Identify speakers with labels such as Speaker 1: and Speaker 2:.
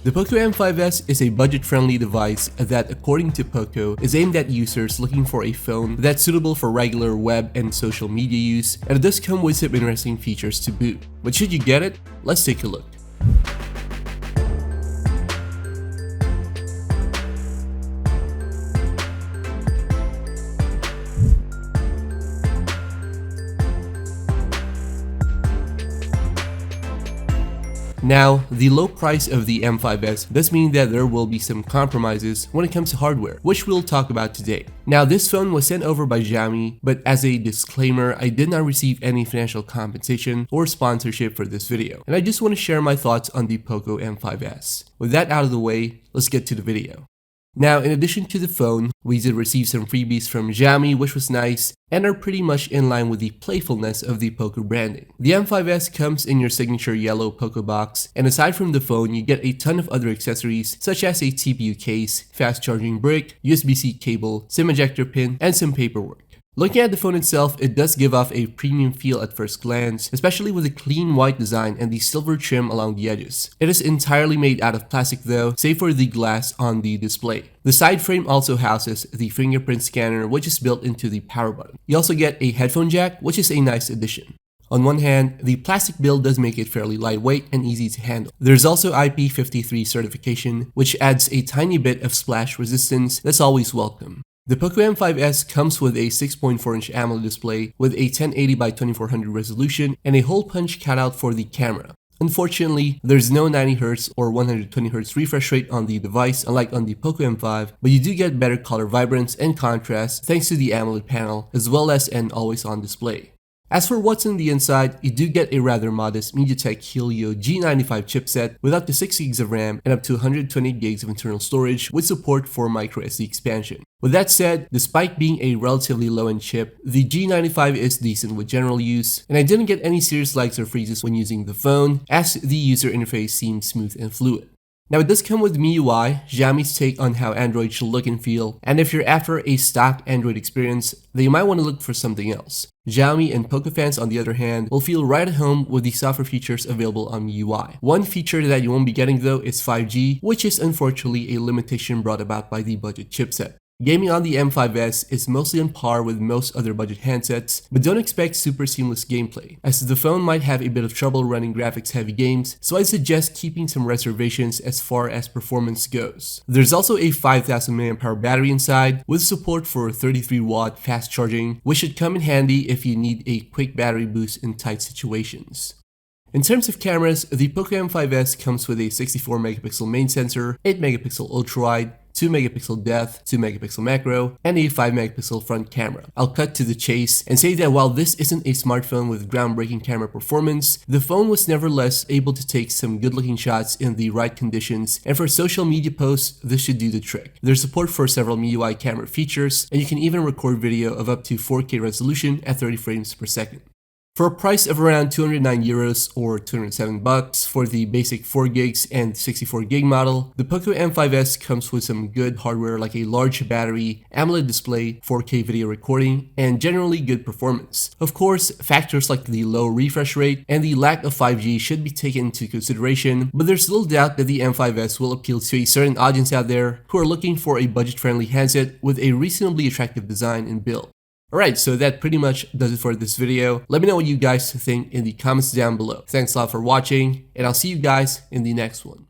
Speaker 1: The POCO M5s is a budget-friendly device that, according to POCO, is aimed at users looking for a phone that's suitable for regular web and social media use, and it does come with some interesting features to boot. But should you get it? Let's take a look. Now, the low price of the M5s does mean that there will be some compromises when it comes to hardware, which we'll talk about today. Now, this phone was sent over by Xiaomi, but as a disclaimer, I did not receive any financial compensation or sponsorship for this video, and I just want to share my thoughts on the POCO M5s. With that out of the way, let's get to the video. Now, in addition to the phone, we did receive some freebies from Xiaomi, which was nice, and are pretty much in line with the playfulness of the POCO branding. The M5s comes in your signature yellow POCO box, and aside from the phone, you get a ton of other accessories such as a TPU case, fast charging brick, USB-C cable, SIM ejector pin, and some paperwork. Looking at the phone itself, it does give off a premium feel at first glance, especially with the clean white design and the silver trim along the edges. It is entirely made out of plastic though, save for the glass on the display. The side frame also houses the fingerprint scanner, which is built into the power button. You also get a headphone jack, which is a nice addition. On one hand, the plastic build does make it fairly lightweight and easy to handle. There's also IP53 certification, which adds a tiny bit of splash resistance that's always welcome. The POCO M5s comes with a 6.4-inch AMOLED display with a 1080 by 2400 resolution and a hole punch cutout for the camera. Unfortunately, there's no 90Hz or 120Hz refresh rate on the device, unlike on the POCO M5, but you do get better color vibrance and contrast thanks to the AMOLED panel, as well as an always-on display. As for what's in the inside, you do get a rather modest MediaTek Helio G95 chipset with up to 6GB of RAM and up to 128GB of internal storage with support for microSD expansion. With that said, despite being a relatively low-end chip, the G95 is decent with general use, and I didn't get any serious lags or freezes when using the phone, as the user interface seemed smooth and fluid. Now, it does come with MIUI, Xiaomi's take on how Android should look and feel, and if you're after a stock Android experience, then you might want to look for something else. Xiaomi and POCO fans, on the other hand, will feel right at home with the software features available on MIUI. One feature that you won't be getting though is 5G, which is unfortunately a limitation brought about by the budget chipset. Gaming on the M5s is mostly on par with most other budget handsets, but don't expect super seamless gameplay, as the phone might have a bit of trouble running graphics-heavy games, so I suggest keeping some reservations as far as performance goes. There's also a 5000 mAh battery inside, with support for 33-watt fast charging, which should come in handy if you need a quick battery boost in tight situations. In terms of cameras, the POCO M5s comes with a 64-megapixel main sensor, 8-megapixel ultra-wide, 2-megapixel depth, 2-megapixel macro, and a 5-megapixel front camera. I'll cut to the chase and say that while this isn't a smartphone with groundbreaking camera performance, the phone was nevertheless able to take some good-looking shots in the right conditions, and for social media posts, this should do the trick. There's support for several MIUI camera features, and you can even record video of up to 4K resolution at 30 frames per second. For a price of around 209 euros or 207 bucks for the basic 4GB and 64GB model, the POCO M5s comes with some good hardware like a large battery, AMOLED display, 4K video recording, and generally good performance. Of course, factors like the low refresh rate and the lack of 5G should be taken into consideration, but there's little doubt that the M5s will appeal to a certain audience out there who are looking for a budget-friendly handset with a reasonably attractive design and build. Alright, so that pretty much does it for this video. Let me know what you guys think in the comments down below. Thanks a lot for watching, and I'll see you guys in the next one.